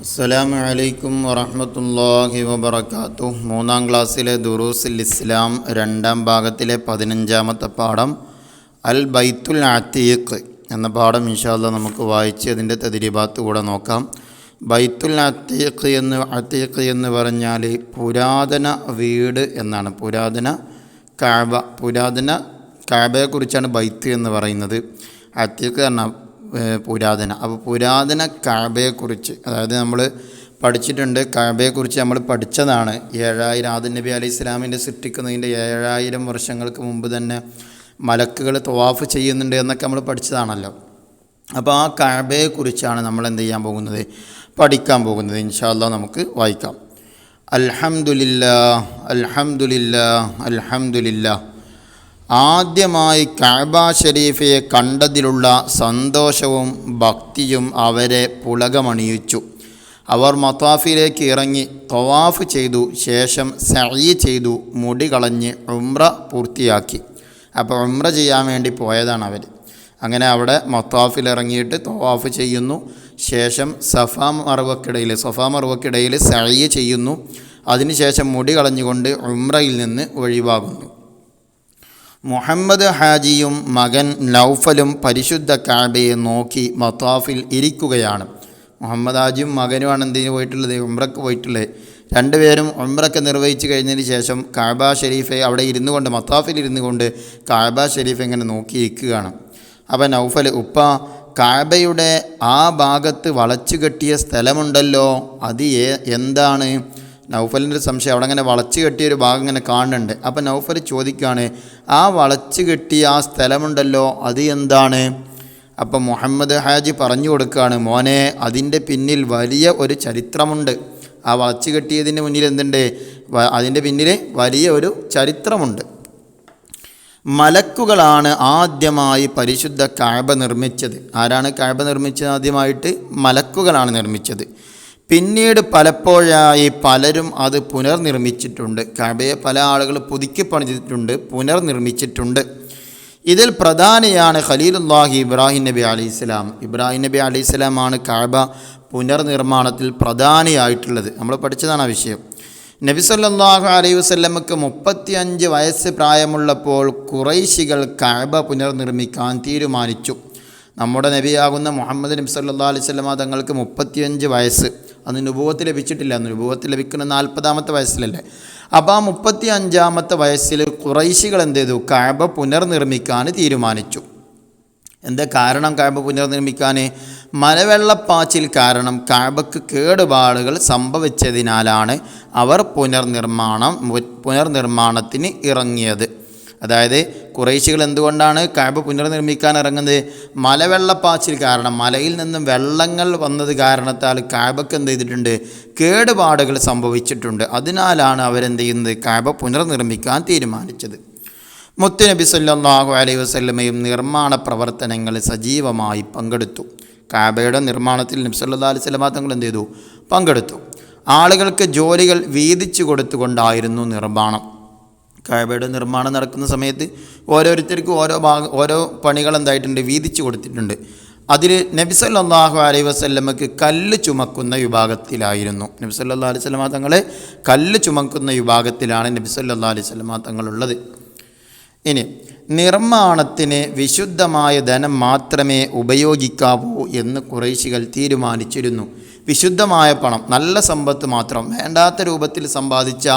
അസ്സലാമു അലൈക്കും വറഹ്മത്തുള്ളാഹി വബറകാതുഹു. മൂന്നാം ക്ലാസ്സിലെ ദുറൂസുൽ ഇസ്ലാം രണ്ടാം ഭാഗത്തിലെ 15ാമത്തെ പാഠം അൽ ബൈത്തുൽ അതീഖ് എന്ന പാഠം ഇൻഷാ അല്ലാഹ് നമുക്ക് വായിച്ച് അതിൻ്റെ തദ്രീബാത്ത് കൂടെ നോക്കാം. ബൈത്തുൽ അതീഖ് എന്ന് പറഞ്ഞാൽ പുരാതന വീട് എന്നാണ്. പുരാതന കഅബയെക്കുറിച്ചാണ് ബൈത്ത് എന്ന് പറയുന്നത്. അതീഖ് പറഞ്ഞാൽ പുരാതന. അപ്പോൾ പുരാതന കഅബയെക്കുറിച്ച്, അതായത് നമ്മൾ പഠിച്ചിട്ടുണ്ട്, കഅബയെക്കുറിച്ച് നമ്മൾ പഠിച്ചതാണ്. 7000 ആദം നബി അലൈഹി ഇസ്ലാമിൻ്റെ സൃഷ്ടിക്കുന്നതിൻ്റെ 7000 വർഷങ്ങൾക്ക് മുമ്പ് തന്നെ മലക്കുകൾ തവാഫ് ചെയ്യുന്നുണ്ട് എന്നൊക്കെ നമ്മൾ പഠിച്ചതാണല്ലോ. അപ്പോൾ ആ കഅബയെക്കുറിച്ചാണ് നമ്മൾ എന്ത് ചെയ്യാൻ പോകുന്നത്, പഠിക്കാൻ പോകുന്നത്. ഇൻഷാ അല്ലാഹ് നമുക്ക് വായിക്കാം. അൽഹംദുലില്ലാഹ് അൽഹംദുലില്ലാഹ് അൽഹംദുലില്ലാഹ്. ആദ്യമായി കഅബ ഷരീഫയെ കണ്ടതിലുള്ള സന്തോഷവും ഭക്തിയും അവരെ പുളകമണിയിച്ചു. അവർ മത്താഫിലേക്ക് ഇറങ്ങി തവാഫ് ചെയ്തു. ശേഷം സഅയ് ചെയ്തു. മുടി കളഞ്ഞ് ഉംറ പൂർത്തിയാക്കി. അപ്പോൾ ഉംറ ചെയ്യാൻ വേണ്ടി പോയതാണ് അവർ. അങ്ങനെ അവിടെ മത്താഫിൽ ഇറങ്ങിയിട്ട് തവാഫ് ചെയ്യുന്നു. ശേഷം സഫാ മർവക്കിടയിൽ സഅയ് ചെയ്യുന്നു. അതിനുശേഷം മുടി കളഞ്ഞുകൊണ്ട് ഉംറയിൽ നിന്ന് ഒഴിവാകുന്നു. മുഹമ്മദ് ഹാജിയും മകൻ നൗഫലും പരിശുദ്ധ കഅബയെ നോക്കി മത്താഫിൽ ഇരിക്കുകയാണ്. മുഹമ്മദ് ഹാജിയും മകനുമാണ് എന്തിനു പോയിട്ടുള്ളത്, ഉംറക്ക് പോയിട്ടുള്ളത്. രണ്ടുപേരും ഉംറക്ക് നിർവഹിച്ച് കഴിഞ്ഞതിന് ശേഷം കഅബ ഷരീഫെ അവിടെ ഇരുന്നു കൊണ്ട്, മത്താഫിൽ ഇരുന്നു കൊണ്ട് കഅബ ഷരീഫ് ഇങ്ങനെ നോക്കിയിരിക്കുകയാണ്. അപ്പോൾ നൗഫൽ, ഉപ്പ, കഅബയുടെ ആ ഭാഗത്ത് വളച്ചു കെട്ടിയ സ്ഥലമുണ്ടല്ലോ, അത് എന്താണ്? നൗഫലിൻ്റെ ഒരു സംശയം, അവിടെ അങ്ങനെ വളച്ചു കെട്ടിയൊരു ഭാഗം ഇങ്ങനെ കാണുന്നുണ്ട്. അപ്പോൾ നൗഫൽ ചോദിക്കുകയാണ്, ആ വളച്ചു കെട്ടിയ ആ സ്ഥലമുണ്ടല്ലോ, അത് എന്താണ്? അപ്പം മുഹമ്മദ് ഹാജി പറഞ്ഞു കൊടുക്കുകയാണ്, മോനെ, അതിൻ്റെ പിന്നിൽ വലിയ ഒരു ചരിത്രമുണ്ട്. ആ വളച്ചു കെട്ടിയതിൻ്റെ മുന്നിൽ എന്തുണ്ട്? അതിൻ്റെ പിന്നിൽ വലിയ ഒരു ചരിത്രമുണ്ട്. മലക്കുകളാണ് ആദ്യമായി പരിശുദ്ധ കഅബ നിർമ്മിച്ചത്. ആരാണ് കഅബ നിർമ്മിച്ചത്? ആദ്യമായിട്ട് മലക്കുകളാണ് നിർമ്മിച്ചത്. പിന്നീട് പലപ്പോഴായി പലരും അത് പുനർനിർമ്മിച്ചിട്ടുണ്ട്. കഅബയെ പല ആളുകൾ പുതുക്കി പണിതിട്ടുണ്ട്, പുനർനിർമ്മിച്ചിട്ടുണ്ട്. ഇതിൽ പ്രധാനിയാണ് ഖലീലുല്ലാഹി ഇബ്രാഹിം നബി അലൈഹിസ്സലാം. ഇബ്രാഹിം നബി അലൈഹിസ്സലാമാണ് കഅബ പുനർനിർമ്മാണത്തിൽ പ്രധാനിയായിട്ടുള്ളത്. നമ്മൾ പഠിച്ചതാണ് ആ വിഷയം. നബി സല്ലല്ലാഹു അലൈഹി വസല്ലമക്ക് 35 വയസ്സ് പ്രായമുള്ളപ്പോൾ ഖുറൈശികൾ കഅബ പുനർനിർമ്മിക്കാൻ തീരുമാനിച്ചു. നമ്മുടെ നബിയാകുന്ന മുഹമ്മദ് നബി സല്ലല്ലാഹു അലൈഹി വസല്ലമ തങ്ങൾക്ക് 35 വയസ്സ്. അന്ന് നുബുവത്ത് ലഭിച്ചിട്ടില്ല. നുബുവത്ത് ലഭിക്കുന്ന 40ാമത്തെ വയസ്സിലല്ലേ. അപ്പോൾ ആ 35ാമത്തെ വയസ്സിൽ ഖുറൈശികൾ എന്ത് ചെയ്തു? കഅബ പുനർനിർമ്മിക്കാൻ തീരുമാനിച്ചു. എന്താ കാരണം കഅബ പുനർനിർമ്മിക്കാൻ? മലവെള്ളപ്പാച്ചിൽ കാരണം കഅബക്ക് കേടുപാടുകൾ സംഭവിച്ചതിനാലാണ് അവർ പുനർനിർമ്മാണത്തിന് ഇറങ്ങിയത്. അതായത് ഖുറൈശികൾ എന്തുകൊണ്ടാണ് കഅബ പുനർനിർമ്മിക്കാൻ ഇറങ്ങുന്നത്? മലവെള്ളപ്പാച്ചിൽ കാരണം, മലയിൽ നിന്നും വെള്ളങ്ങൾ വന്നത് കാരണത്താൽ കഅബക്ക് എന്ത് ചെയ്തിട്ടുണ്ട്? കേടുപാടുകൾ സംഭവിച്ചിട്ടുണ്ട്. അതിനാലാണ് അവരെന്ത് ചെയ്യുന്നത്? കഅബ പുനർനിർമ്മിക്കാൻ തീരുമാനിച്ചത്. മുത്തുനബി സല്ലല്ലാഹു അലൈഹി വസല്ലമയും നിർമ്മാണ പ്രവർത്തനങ്ങൾ സജീവമായി പങ്കെടുത്തു. കഅബയുടെ നിർമ്മാണത്തിൽ നബി സല്ലല്ലാഹു അലൈഹി വസല്ലമ തങ്ങൾ എന്ത് ചെയ്തു? പങ്കെടുത്തു. ആളുകൾക്ക് ജോലികൾ വീതിച്ചു കൊടുത്തുകൊണ്ടായിരുന്നു നിർമ്മാണം. കഅബയുടെ നിർമ്മാണം നടക്കുന്ന സമയത്ത് ഓരോരുത്തർക്കും ഓരോ പണികൾ എന്തായിട്ടുണ്ട്? വീതിച്ചു കൊടുത്തിട്ടുണ്ട്. അതിൽ നബി സല്ലല്ലാഹു അലൈഹി വസല്ലമക്ക് കല്ല് ചുമക്കുന്ന വിഭാഗത്തിലായിരുന്നു. നബി സല്ലല്ലാഹു അലൈഹി വസല്ലമ തങ്ങളെ കല്ല് ചുമക്കുന്ന വിഭാഗത്തിലാണ് നബി സല്ലല്ലാഹു അലൈഹി വസല്ലമ തങ്ങളുള്ളത്. ഇനി നിർമ്മാണത്തിന് വിശുദ്ധമായ ധനം മാത്രമേ ഉപയോഗിക്കാവൂ എന്ന് ഖുറൈശികൾ തീരുമാനിച്ചിരുന്നു. വിശുദ്ധമായ പണം, നല്ല സമ്പത്ത് മാത്രം, വേണ്ടാത്ത രൂപത്തിൽ സമ്പാദിച്ച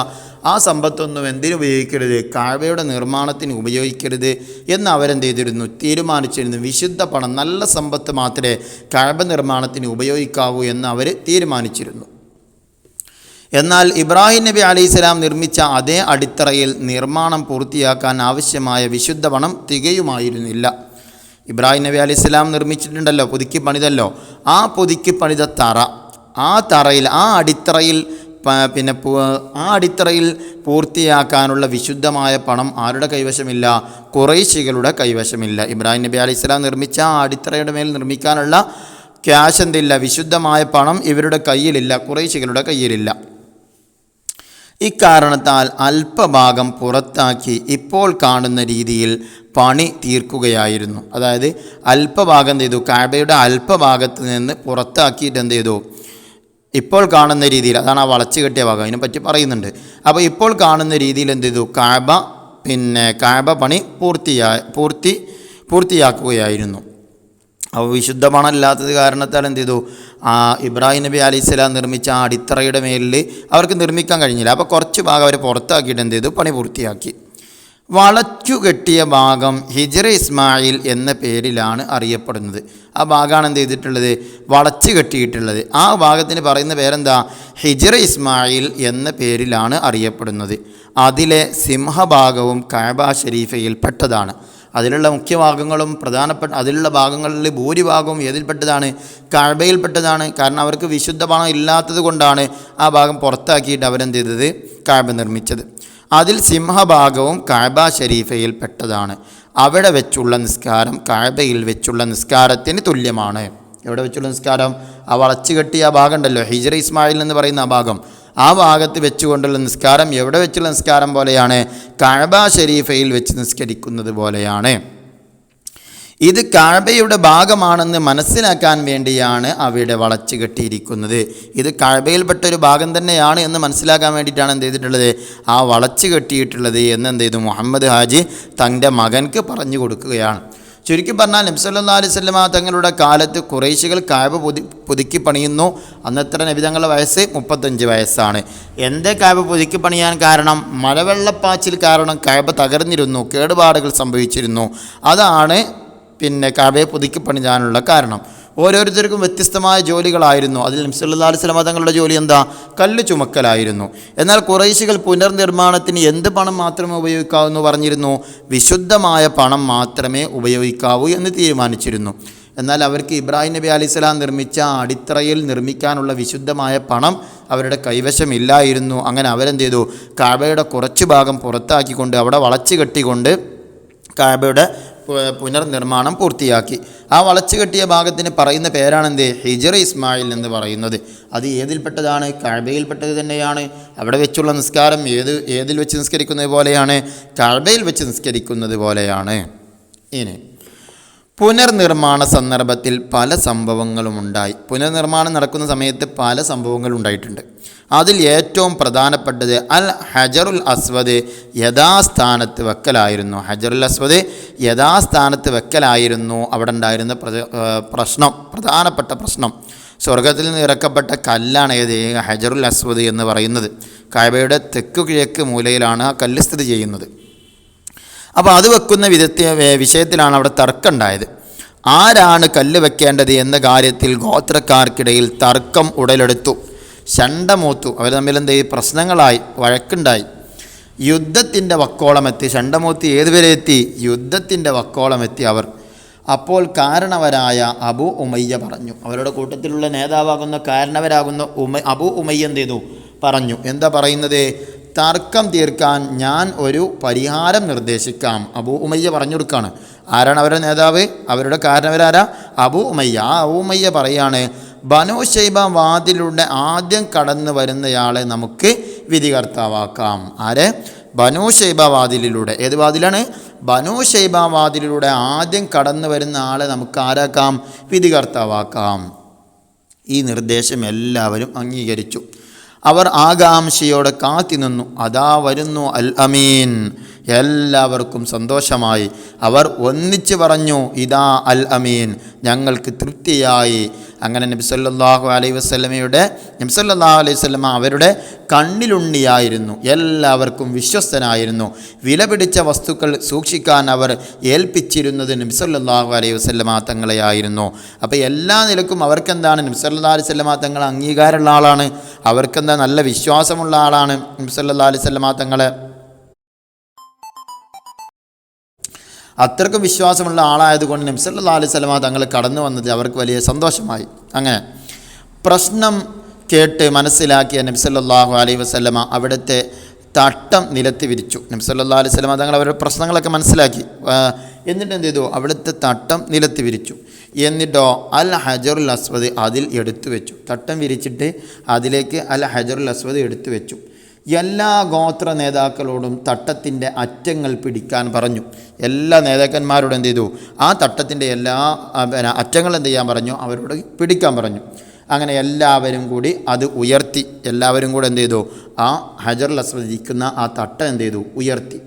ആ സമ്പത്തൊന്നും എന്തിനുപയോഗിക്കരുത്? കഅബയുടെ നിർമ്മാണത്തിന് ഉപയോഗിക്കരുത് എന്ന് അവരെന്ത് ചെയ്തിരുന്നു? തീരുമാനിച്ചിരുന്നു. വിശുദ്ധ പണം, നല്ല സമ്പത്ത് മാത്രമേ കഅബ നിർമ്മാണത്തിന് ഉപയോഗിക്കാവൂ എന്ന് അവർ തീരുമാനിച്ചിരുന്നു. എന്നാൽ ഇബ്രാഹിം നബി അലൈഹിസ്സലാം നിർമ്മിച്ച അതേ അടിത്തറയിൽ നിർമ്മാണം പൂർത്തിയാക്കാൻ ആവശ്യമായ വിശുദ്ധ പണം തികയുമായിരുന്നില്ല. ഇബ്രാഹിം നബി അലൈഹിസ്സലാം നിർമ്മിച്ചിട്ടുണ്ടല്ലോ, പുതുക്കി പണിതല്ലോ. ആ പുതുക്കി പണിത തറ, ആ തറയിൽ, ആ അടിത്തറയിൽ പൂർത്തിയാക്കാനുള്ള വിശുദ്ധമായ പണം ആരുടെ കൈവശമില്ല? ഖുറൈശികളുടെ കൈവശമില്ല. ഇബ്രാഹിം നബി അലൈഹിസ്സലാം നിർമ്മിച്ച ആ അടിത്തറയുടെ മേൽ നിർമ്മിക്കാനുള്ള ക്യാഷ് എന്തില്ല? വിശുദ്ധമായ പണം ഇവരുടെ കയ്യിലില്ല, ഖുറൈശികളുടെ കയ്യിലില്ല. ഇക്കാരണത്താൽ അല്പഭാഗം പുറത്താക്കി ഇപ്പോൾ കാണുന്ന രീതിയിൽ പണി തീർക്കുകയായിരുന്നു. അതായത് അല്പഭാഗം എന്ത് ചെയ്തു? കഅബയുടെ അല്പഭാഗത്ത് നിന്ന് പുറത്താക്കിയിട്ട് എന്ത് ചെയ്തു? ഇപ്പോൾ കാണുന്ന രീതിയിൽ, അതാണ് ആ വളച്ച് കെട്ടിയ ഭാഗം, അതിനെപ്പറ്റി പറയുന്നുണ്ട്. അപ്പോൾ ഇപ്പോൾ കാണുന്ന രീതിയിൽ എന്ത് ചെയ്തു, കാബ പണി പൂർത്തിയാക്കുകയായിരുന്നു. അപ്പോൾ വിശുദ്ധ പണമില്ലാത്തത് കാരണത്താൽ എന്ത് ചെയ്തു, ഇബ്രാഹിം നബി അലൈഹിസ്സലാം നിർമ്മിച്ച ആ അടിത്തറയുടെ മേലിൽ അവർക്ക് നിർമ്മിക്കാൻ കഴിഞ്ഞില്ല. അപ്പോൾ കുറച്ച് ഭാഗം അവർ പുറത്താക്കിയിട്ട് എന്ത് ചെയ്തു, പണി പൂർത്തിയാക്കി. വളച്ചു കെട്ടിയ ഭാഗം ഹിജ്റ ഇസ്മായിൽ എന്ന പേരിലാണ് അറിയപ്പെടുന്നത്. ആ ഭാഗമാണ് എന്ത് ചെയ്തിട്ടുള്ളത്, വളച്ച് കെട്ടിയിട്ടുള്ളത്. ആ ഭാഗത്തിന് പറയുന്ന പേരെന്താ, ഹിജ്റ ഇസ്മായിൽ എന്ന പേരിലാണ് അറിയപ്പെടുന്നത്. അതിലെ സിംഹഭാഗവും കഅബ ഷരീഫയിൽ പെട്ടതാണ്. അതിലുള്ള മുഖ്യഭാഗങ്ങളും അതിലുള്ള ഭാഗങ്ങളിൽ ഭൂരിഭാഗവും ഏതിൽപ്പെട്ടതാണ്, കഅബയിൽപ്പെട്ടതാണ്. കാരണം അവർക്ക് വിശുദ്ധ പണം ഇല്ലാത്തത് കൊണ്ടാണ് ആ ഭാഗം പുറത്താക്കിയിട്ട് അവരെന്ത് ചെയ്തത്, കഅബ നിർമ്മിച്ചത്. അതിൽ സിംഹഭാഗവും കഅബ ഷരീഫയിൽ പെട്ടതാണ്. അവിടെ വെച്ചുള്ള നിസ്കാരം കഅബയിൽ വെച്ചുള്ള നിസ്കാരത്തിന് തുല്യമാണ്. എവിടെ വെച്ചുള്ള നിസ്കാരം, ആ വളച്ചു കെട്ടിയ ആ ഭാഗം ഉണ്ടല്ലോ, ഹിജ്റ ഇസ്മായിൽ എന്ന് പറയുന്ന ആ ഭാഗം, ആ ഭാഗത്ത് വെച്ചുകൊണ്ടുള്ള നിസ്കാരം എവിടെ വെച്ചുള്ള നിസ്കാരം പോലെയാണ്, കഅബ ഷരീഫയിൽ വെച്ച് നിസ്കരിക്കുന്നത് പോലെയാണ്. ഇത് കഅബയുടെ ഭാഗമാണെന്ന് മനസ്സിലാക്കാൻ വേണ്ടിയാണ് അവിടെ വളച്ചു കെട്ടിയിരിക്കുന്നത്. ഇത് കഅബയിൽപ്പെട്ടൊരു ഭാഗം തന്നെയാണ് എന്ന് മനസ്സിലാക്കാൻ വേണ്ടിയിട്ടാണ് എന്ത് ചെയ്തിട്ടുള്ളത്, ആ വളച്ചു കെട്ടിയിട്ടുള്ളത് എന്ന് എന്ത് ചെയ്തു, മുഹമ്മദ് ഹാജി തൻ്റെ മകൻക്ക് പറഞ്ഞു കൊടുക്കുകയാണ്. ചുരുക്കി പറഞ്ഞാൽ നബി സല്ലല്ലാഹു അലൈഹി വസല്ലമ തങ്ങളുടെ കാലത്ത് ഖുറൈശികൾ കഅബ പുതുക്കി പണിയുന്നു. അന്നത്ര നബി തങ്ങളുടെ വയസ്സ് 35 വയസ്സാണ്. എന്തേ കഅബ പുതുക്കി പണിയാൻ കാരണം, മലവെള്ളപ്പാച്ചിൽ കാരണം കഅബ തകർന്നിരുന്നു, കേടുപാടുകൾ സംഭവിച്ചിരുന്നു. അതാണ് കഅബയെ പുതുക്കി പണിയാനുള്ള കാരണം. ഓരോരുത്തർക്കും വ്യത്യസ്തമായ ജോലികളായിരുന്നു. അതിൽ നബി സല്ലല്ലാഹു അലൈഹി വസല്ലമ തങ്ങളുടെ ജോലി എന്താ, കല്ല് ചുമക്കലായിരുന്നു. എന്നാൽ ഖുറൈശികൾ പുനർനിർമ്മാണത്തിന് എന്ത് പണം മാത്രമേ ഉപയോഗിക്കാവൂ എന്ന് പറഞ്ഞിരുന്നു, വിശുദ്ധമായ പണം മാത്രമേ ഉപയോഗിക്കാവൂ എന്ന് തീരുമാനിച്ചിരുന്നു. എന്നാൽ അവർക്ക് ഇബ്രാഹിം നബി അലൈഹിസ്സലാം നിർമ്മിച്ച അടിത്തറയിൽ നിർമ്മിക്കാനുള്ള വിശുദ്ധമായ പണം അവരുടെ കൈവശമില്ലായിരുന്നു. അങ്ങനെ അവരെന്ത് ചെയ്തു, കഅബയുടെ കുറച്ച് ഭാഗം പുറത്താക്കിക്കൊണ്ട് അവിടെ വളച്ചു കെട്ടിക്കൊണ്ട് കഅബയുടെ പുനർനിർമ്മാണം പൂർത്തിയാക്കി. ആ വളച്ചു കെട്ടിയ ഭാഗത്തിന് പറയുന്ന പേരാണെന്ത്, ഹിജ്റ ഇസ്മായിൽ എന്ന് പറയുന്നത്. അത് ഏതിൽപ്പെട്ടതാണ്, കഅബയിൽപ്പെട്ടത് തന്നെയാണ്. അവിടെ വെച്ചുള്ള നിസ്കാരം ഏതിൽ വെച്ച് നിസ്കരിക്കുന്നത് പോലെയാണ്, കഅബയിൽ വെച്ച് നിസ്കരിക്കുന്നത് പോലെയാണ്. ഇനി പുനർനിർമ്മാണ സന്ദർഭത്തിൽ പല സംഭവങ്ങളും ഉണ്ടായി. പുനർനിർമ്മാണം നടക്കുന്ന സമയത്ത് പല സംഭവങ്ങളും ഉണ്ടായിട്ടുണ്ട്. അതിൽ ഏറ്റവും പ്രധാനപ്പെട്ടത് അൽ ഹജറുൽ അസ്വദ് യഥാസ്ഥാനത്ത് വെക്കലായിരുന്നു. ഹജറുൽ അസ്വദ് യഥാസ്ഥാനത്ത് വെക്കലായിരുന്നു അവിടെ ഉണ്ടായിരുന്ന പ്രധാനപ്പെട്ട പ്രശ്നം. സ്വർഗത്തിൽ നിന്ന് ഇറക്കപ്പെട്ട കല്ലാണ് ഏത്, ഹജറുൽ അസ്വദ് എന്ന് പറയുന്നത്. കഅബയുടെ തെക്കു കിഴക്ക് മൂലയിലാണ് ആ കല്ല് സ്ഥിതി ചെയ്യുന്നത്. അപ്പോൾ അത് വെക്കുന്ന വിഷയത്തിലാണ് അവിടെ തർക്കമുണ്ടായത്. ആരാണ് കല്ല് വെക്കേണ്ടത് എന്ന കാര്യത്തിൽ ഗോത്രക്കാർക്കിടയിൽ തർക്കം ഉടലെടുത്തു. ശണ്ടമൂത്തു. അവർ തമ്മിൽ പ്രശ്നങ്ങളായി, വഴക്കുണ്ടായി. യുദ്ധത്തിൻ്റെ വക്കോളമെത്തി. ശണ്ടമൂത്ത് ഏതുവരെ എത്തി, യുദ്ധത്തിൻ്റെ വക്കോളമെത്തി അവർ. അപ്പോൾ കാരണവരായ അബൂ ഉമയ്യ പറഞ്ഞു, അവരുടെ കൂട്ടത്തിലുള്ള നേതാവാകുന്ന കാരണവരാകുന്ന അബൂ ഉമയ്യ എന്ത് ചെയ്തു, പറഞ്ഞു. എന്താ പറയുന്നത്, തർക്കം തീർക്കാൻ ഞാൻ ഒരു പരിഹാരം നിർദ്ദേശിക്കാം. അബൂ ഉമയ്യ പറഞ്ഞു കൊടുക്കുകയാണ്. ആരാണ് അവരുടെ നേതാവ്, അവരുടെ കാരണവരാരാ, അബൂ ഉമയ്യ. ആ അബൂ ഉമയ്യ പറയാണ്, ബനൂ ശൈബ വാതിലൂടെ ആദ്യം കടന്നു വരുന്നയാളെ നമുക്ക് വിധികർത്താവാക്കാം. ആരെ, ബനൂ ശൈബ വാതിലിലൂടെ. ഏത് വാതിലാണ്, ബനൂ ശൈബ വാതിലിലൂടെ ആദ്യം കടന്നു വരുന്ന ആളെ നമുക്ക് ആരാക്കാം, വിധികർത്താവാക്കാം. ഈ നിർദ്ദേശം എല്ലാവരും അംഗീകരിച്ചു. അവർ ആകാംക്ഷയോടെ കാത്തിനിന്നു. അതാ വരുന്നു അൽ അമീൻ. എല്ലാവർക്കും സന്തോഷമായി. അവർ ഒന്നിച്ച് പറഞ്ഞു, ഇതാ അൽ അമീൻ, ഞങ്ങൾക്ക് തൃപ്തിയായി. അങ്ങനെ നബി സല്ലല്ലാഹു അലൈഹി വസല്ലമ അവരുടെ കണ്ണിലുണ്ണിയായിരുന്നു. എല്ലാവർക്കും വിശ്വസ്തനായിരുന്നു. വിലപിടിച്ച വസ്തുക്കൾ സൂക്ഷിക്കാൻ അവർ ഏൽപ്പിച്ചിരുന്നത് നബി സല്ലല്ലാഹു അലൈഹി വസല്ലമ തങ്ങളെയായിരുന്നു. അപ്പോൾ എല്ലാ നിലക്കും അവർക്കെന്താണ്, നബി സല്ലല്ലാഹു അലൈഹി വസല്ലമ തങ്ങൾ അംഗീകാരമുള്ള ആളാണ്. അവർക്കെന്താ, നല്ല വിശ്വാസമുള്ള ആളാണ് നബി സല്ലല്ലാഹു അലൈഹി വസല്ലമ തങ്ങളെ. അത്രയ്ക്കും വിശ്വാസമുള്ള ആളായതുകൊണ്ട് നബി സല്ലല്ലാഹു അലൈഹി വസല്ലമ തങ്ങൾ കടന്നു വന്നത് അവർക്ക് വലിയ സന്തോഷമായി. അങ്ങനെ പ്രശ്നം കേട്ട് മനസ്സിലാക്കിയ നബി സല്ലല്ലാഹു അലൈഹി വസല്ലമ അവിടുത്തെ തട്ടം നിലത്ത് വിരിച്ചു. നബി സല്ലല്ലാഹു അലൈഹി വസല്ലമ തങ്ങൾ അവരുടെ പ്രശ്നങ്ങളൊക്കെ മനസ്സിലാക്കി. എന്നിട്ട് എന്ത് ചെയ്തു, അവിടുത്തെ തട്ടം നിലത്ത് വിരിച്ചു. എന്നിട്ടോ അൽ ഹജറുൽ അസ്വദ് അതിൽ എടുത്തു വെച്ചു. തട്ടം വിരിച്ചിട്ട് അതിലേക്ക് അൽ ഹജറുൽ അസ്വദ് എടുത്തു വെച്ചു. എല്ലാ ഗോത്ര നേതാക്കളോടും തട്ടത്തിൻ്റെ അറ്റങ്ങൾ പിടിക്കാൻ പറഞ്ഞു. എല്ലാ നേതാക്കന്മാരോടും എന്ത് ചെയ്തു, ആ തട്ടത്തിൻ്റെ എല്ലാ അറ്റങ്ങൾ എന്ത് ചെയ്യാൻ പറഞ്ഞു, അവരോട് പിടിക്കാൻ പറഞ്ഞു. അങ്ങനെ എല്ലാവരും കൂടി അത് ഉയർത്തി, എല്ലാവരും കൂടെ എന്ത് ചെയ്തു, ആ ഹജറുൽ അസ്വദ് ഇരിക്കുന്ന ആ തട്ടം എന്ത് ചെയ്തു, ഉയർത്തി.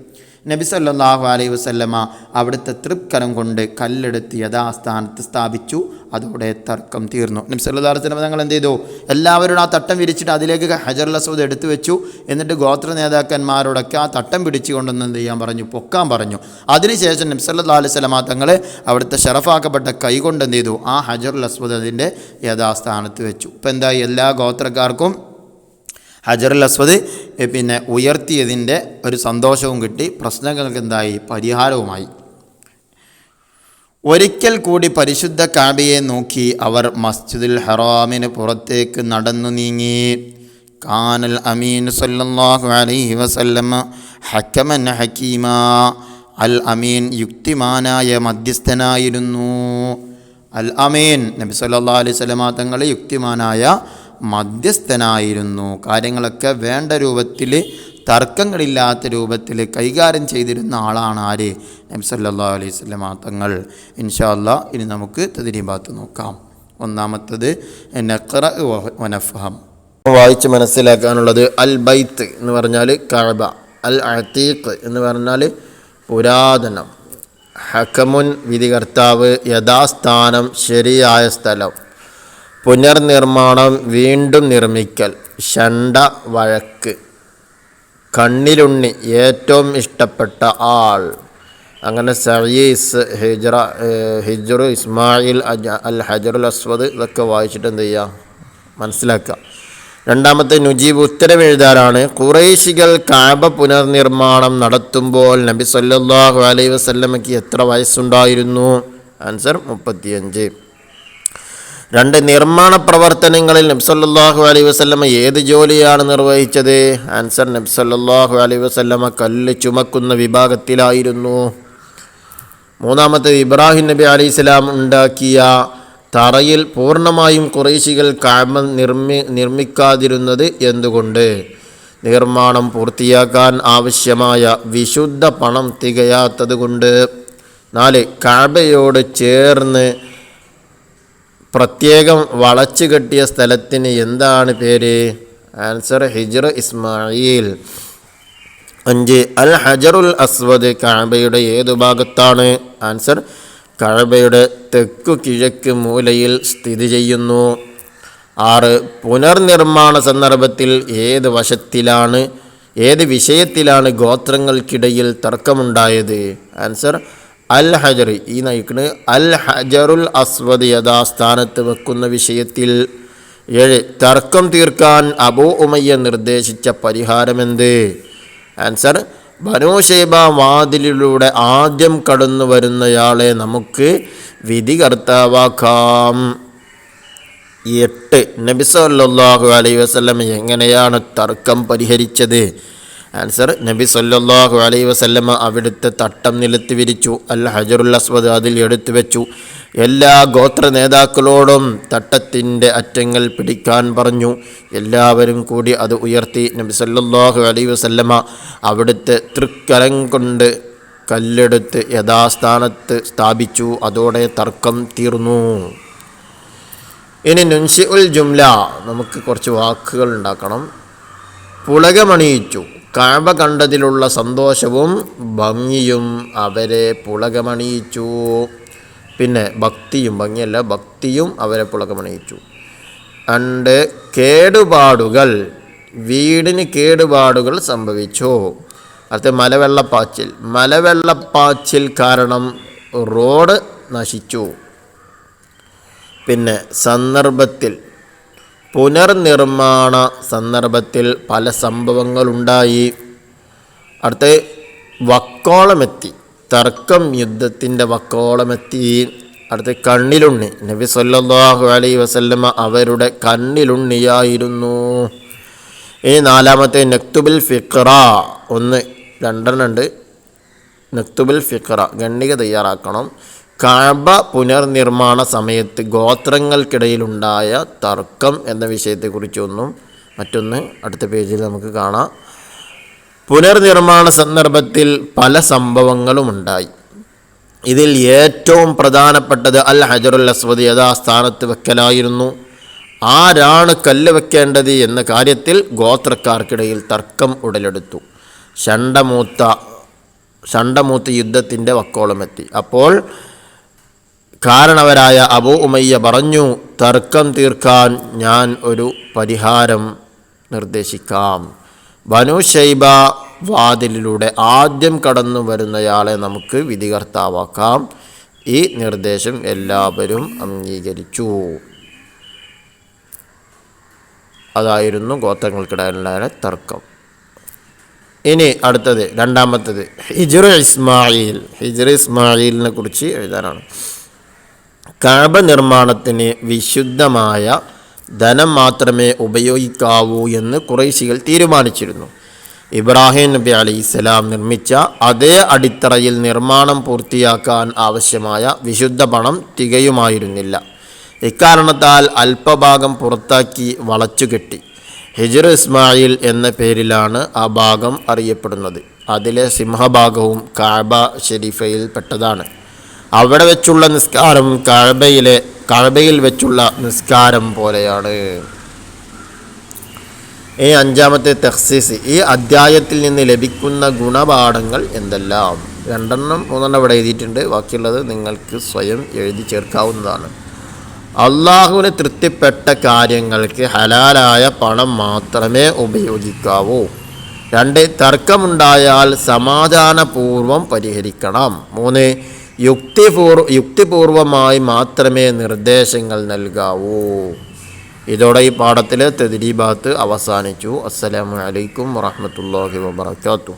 നബി സല്ലല്ലാഹു അലൈഹി വസല്ലമ അവിടുത്തെ തൃക്കരം കൊണ്ട് കല്ലെടുത്ത് യഥാസ്ഥാനത്ത് സ്ഥാപിച്ചു. അതോടെ തർക്കം തീർന്നു. നബി സല്ലല്ലാഹു അലൈഹി വസല്ലമ തങ്ങൾ എന്ത് ചെയ്തു, എല്ലാവരും ആ തട്ടം വിരിച്ചിട്ട് അതിലേക്ക് ഹജറുൽ അസ്വദ് എടുത്തു വെച്ചു. എന്നിട്ട് ഗോത്ര നേതാക്കന്മാരോടൊക്കെ ആ തട്ടം പിടിച്ചുകൊണ്ടൊന്ന് എന്ത് ചെയ്യാൻ പറഞ്ഞു, പൊക്കാൻ പറഞ്ഞു. അതിനുശേഷം നബി സല്ലല്ലാഹു അലൈഹി വസല്ലമ തങ്ങൾ അവിടുത്തെ ഷറഫാക്കപ്പെട്ട കൈ കൊണ്ട് എന്ത് ചെയ്തു, ആ ഹജറുൽ അസ്വദ് അതിൻ്റെ യഥാസ്ഥാനത്ത് വെച്ചു. ഇപ്പം എന്തായി, എല്ലാ ഗോത്രക്കാർക്കും ഹജറുൽ അസ്വദ് പിന്നെ ഉയർത്തിയതിൻ്റെ ഒരു സന്തോഷവും കിട്ടി, പ്രശ്നങ്ങൾക്ക് എന്തായി, പരിഹാരവുമായി. ഒരിക്കൽ കൂടി പരിശുദ്ധ കഅബയെ നോക്കി അവർ മസ്ജിദുൽ ഹറാമിന് പുറത്തേക്ക് നടന്നു നീങ്ങി. കാനൽ അമീൻ സല്ലല്ലാഹു അലൈഹി വസല്ലമ ഹക്കമൻ ഹക്കീമ. അൽ അമീൻ യുക്തിമാനായ മധ്യസ്ഥനായിരുന്നു. അൽ അമീൻ നബി സല്ലല്ലാഹു അലൈഹി വസല്ലമ തങ്ങൾ യുക്തിമാനായ മധ്യസ്ഥനായിരുന്നു. കാര്യങ്ങളൊക്കെ വേണ്ട രൂപത്തിൽ, തർക്കങ്ങളില്ലാത്ത രൂപത്തിൽ കൈകാര്യം ചെയ്തിരുന്ന ആളാണ് ആര്, നബി സല്ലല്ലാഹു അലൈഹി വസല്ലമ തങ്ങൾ. ഇൻഷാ അല്ലാഹ് ഇനി നമുക്ക് തദ്രീബാത്ത് നോക്കാം. ഒന്നാമത്തത് നഖ്റ വ നഫ്ഹം, വായിച്ച് മനസ്സിലാക്കാനുള്ളത്. അൽ ബൈത്ത് എന്ന് പറഞ്ഞാൽ കഅബ, അൽ അതീഖ് എന്ന് പറഞ്ഞാൽ പുരാതനം, ഹക്കമുൻ വിധികർത്താവ്, യഥാസ്ഥാനം ശരിയായ സ്ഥലം, പുനർനിർമ്മാണം വീണ്ടും നിർമ്മിക്കൽ, ഷണ്ട വഴക്ക്, കണ്ണിലുണ്ണി ഏറ്റവും ഇഷ്ടപ്പെട്ട ആൾ. അങ്ങനെ സഈസ്, ഹിജ്റു ഇസ്മായിൽ, അൽ ഹജറുൽ അസ്വദ്, ഇതൊക്കെ വായിച്ചിട്ട് എന്ത് ചെയ്യുക, മനസ്സിലാക്കുക. രണ്ടാമത്തെ നുജീബ്, ഉത്തരവെഴുതാനാണ്. ഖുറൈശികൾ കഅബ പുനർനിർമ്മാണം നടത്തുമ്പോൾ നബി സല്ലല്ലാഹു അലൈഹി വസല്ലമയ്ക്ക് എത്ര വയസ്സുണ്ടായിരുന്നു? ആൻസർ 35. രണ്ട്, നിർമ്മാണ പ്രവർത്തനങ്ങളിൽ നബി സല്ലല്ലാഹു അലൈഹി വസല്ലമ ഏത് ജോലിയാണ് നിർവഹിച്ചത്? ആൻസർ, നബി സല്ലല്ലാഹു അലൈഹി വസല്ലമ കല്ല് ചുമക്കുന്ന വിഭാഗത്തിലായിരുന്നു. മൂന്നാമത്തെ, ഇബ്രാഹിം നബി അലൈഹിസ്സലാം ഉണ്ടാക്കിയ തറയിൽ പൂർണ്ണമായും ഖുറൈശികൾ കഅബ നിർമ്മിക്കാതിരുന്നത് എന്തുകൊണ്ട്? നിർമ്മാണം പൂർത്തിയാക്കാൻ ആവശ്യമായ വിശുദ്ധ പണം തികയാത്തത് കൊണ്ട്. 4, കഅബയോട് ചേർന്ന് പ്രത്യേകം വളച്ചു കെട്ടിയ സ്ഥലത്തിന് എന്താണ് പേര്? ആൻസർ, ഹിജ്റ ഇസ്മായിൽ. 5, അൽ ഹജറുൽ അസ്വദ് കഅബയുടെ ഏതു ഭാഗത്താണ്? ആൻസർ, കഅബയുടെ തെക്കു കിഴക്ക് മൂലയിൽ സ്ഥിതി ചെയ്യുന്നു. 6, പുനർനിർമ്മാണ സന്ദർഭത്തിൽ ഏത് വിഷയത്തിലാണ് ഗോത്രങ്ങൾക്കിടയിൽ തർക്കമുണ്ടായത്? ആൻസർ, അൽ ഹജർ, ഈ നയിക്കണ് അൽ ഹജറുൽ അസ്വദ് യഥാസ്ഥാനത്ത് വെക്കുന്ന വിഷയത്തിൽ. 7, തർക്കം തീർക്കാൻ അബൂ ഉമയ്യ നിർദ്ദേശിച്ച പരിഹാരമെന്ത്? ആൻസർ, ബനൂ ശൈബ വാതിലിലൂടെ ആദ്യം കടന്നു വരുന്നയാളെ നമുക്ക് വിധികർത്താവാക്കാം. 8, നബി സല്ലല്ലാഹു അലൈഹി വസല്ലം എങ്ങനെയാണ് തർക്കം പരിഹരിച്ചത്? ആൻസർ, നബി സല്ലല്ലാഹു അലൈഹി വസല്ലമ അവിടുത്തെ തട്ടം നിലത്ത് വിരിച്ചു, അൽ ഹജറുൽ അസ്വദ് അതിൽ എടുത്തു വെച്ചു. എല്ലാ ഗോത്ര നേതാക്കളോടും തട്ടത്തിൻ്റെ അറ്റങ്ങൾ പിടിക്കാൻ പറഞ്ഞു. എല്ലാവരും കൂടി അത് ഉയർത്തി. നബി സല്ലല്ലാഹു അലൈഹി വസല്ലമ അവിടുത്തെ തൃക്കരം കൊണ്ട് കല്ലെടുത്ത് യഥാസ്ഥാനത്ത് സ്ഥാപിച്ചു. അതോടെ തർക്കം തീർന്നു. ഇനി നുൻഷിഉൽ ജുംല, നമുക്ക് കുറച്ച് വാക്കുകൾ ഉണ്ടാക്കണം. പുളകമണിയിച്ചു, കഅബ കണ്ടതിലുള്ള സന്തോഷവും ഭംഗിയും അവരെ പുളകമണിയിച്ചു. പിന്നെ ഭക്തിയും, ഭംഗിയല്ല ഭക്തിയും അവരെ പുളകമണിയിച്ചു. 2, കേടുപാടുകൾ, വീടിന് കേടുപാടുകൾ സംഭവിച്ചു. അടുത്ത മലവെള്ളപ്പാച്ചിൽ കാരണം റോഡ് നശിച്ചു. പിന്നെ സന്ദർഭത്തിൽ, പുനർനിർമ്മാണ സന്ദർഭത്തിൽ പല സംഭവങ്ങളുണ്ടായി. അടുത്ത വക്കോളമെത്തി, തർക്കം യുദ്ധത്തിൻ്റെ വക്കോളമെത്തി. അടുത്ത കണ്ണിലുണ്ണി, നബി സല്ലല്ലാഹു അലൈഹി വസല്ലമ അവരുടെ കണ്ണിലുണ്ണിയായിരുന്നു. ഇനി 4, നക്തുബുൽ ഫിഖ്റ. 1, 2 ഉണ്ട്. നക്തുബുൽ ഫിഖ്റ, ഖണ്ഡിക തയ്യാറാക്കണം. കഅബ പുനർനിർമ്മാണ സമയത്ത് ഗോത്രങ്ങൾക്കിടയിലുണ്ടായ തർക്കം എന്ന വിഷയത്തെക്കുറിച്ചൊന്നും മറ്റൊന്ന് അടുത്ത പേജിൽ നമുക്ക് കാണാം. പുനർനിർമ്മാണ സന്ദർഭത്തിൽ പല സംഭവങ്ങളുമുണ്ടായി. ഇതിൽ ഏറ്റവും പ്രധാനപ്പെട്ടത് അൽ ഹജറുൽ അസ്വദ് യഥാസ്ഥാനത്ത് വെക്കലായിരുന്നു. ആരാണ് കല്ല് വെക്കേണ്ടത് എന്ന കാര്യത്തിൽ ഗോത്രക്കാർക്കിടയിൽ തർക്കം ഉടലെടുത്തു. ഷണ്ടമൂത്ത് യുദ്ധത്തിൻ്റെ വക്കോളമെത്തി. അപ്പോൾ കാരണവരായ അബൂ ഉമയ്യ പറഞ്ഞു, തർക്കം തീർക്കാൻ ഞാൻ ഒരു പരിഹാരം നിർദ്ദേശിക്കാം. ബനു ശൈബ വാതിലിലൂടെ ആദ്യം കടന്നു വരുന്നയാളെ നമുക്ക് വിധികർത്താവാക്കാം. ഈ നിർദ്ദേശം എല്ലാവരും അംഗീകരിച്ചു. അതായിരുന്നു ഗോത്രങ്ങൾക്കിടയിലുള്ള തർക്കം. ഇനി അടുത്തത് രണ്ടാമത്തത് ഹിജ്ർ ഇസ്മായിലിനെ കുറിച്ച് എഴുതാനാണ്. കഅബ നിർമ്മാണത്തിന് വിശുദ്ധമായ ധനം മാത്രമേ ഉപയോഗിക്കാവൂ എന്ന് ഖുറൈശികൾ തീരുമാനിച്ചിരുന്നു. ഇബ്രാഹിം നബി അലൈഹിസ്സലാം നിർമ്മിച്ച അതേ അടിത്തറയിൽ നിർമ്മാണം പൂർത്തിയാക്കാൻ ആവശ്യമായ വിശുദ്ധ പണം തികയുമായിരുന്നില്ല. ഇക്കാരണത്താൽ അല്പഭാഗം പുറത്താക്കി വളച്ചുകെട്ടി. ഹിജ്ർ ഇസ്മായിൽ എന്ന പേരിലാണ് ആ ഭാഗം അറിയപ്പെടുന്നത്. അതിലെ സിംഹഭാഗവും കഅബ ഷരീഫയിൽ പെട്ടതാണ്. അവിടെ വെച്ചുള്ള നിസ്കാരം കഅബയിൽ വെച്ചുള്ള നിസ്കാരം പോലെയാണ്. ഈ അഞ്ചാമത്തെ തഖ്സീസ്, ഈ അദ്ധ്യായത്തിൽ നിന്ന് ലഭിക്കുന്ന ഗുണപാഠങ്ങൾ എന്തെല്ലാം? 2-3 ഇവിടെ എഴുതിയിട്ടുണ്ട്. ബാക്കിയുള്ളത് നിങ്ങൾക്ക് സ്വയം എഴുതി ചേർക്കാവുന്നതാണ്. അള്ളാഹുവിന് തൃപ്തിപ്പെട്ട കാര്യങ്ങൾക്ക് ഹലാലായ പണം മാത്രമേ ഉപയോഗിക്കാവൂ. 2, തർക്കമുണ്ടായാൽ സമാധാനപൂർവം പരിഹരിക്കണം. 3, യുക്തിപൂർവമായി മാത്രമേ നിർദ്ദേശങ്ങൾ നൽകാവൂ. ഇതോടെ ഈ പാഠത്തിലെ തദ്രീബാത്ത് അവസാനിച്ചു. അസ്സലാമു അലൈക്കും വറഹ്മത്തുള്ളാഹി വബറകാതുഹു.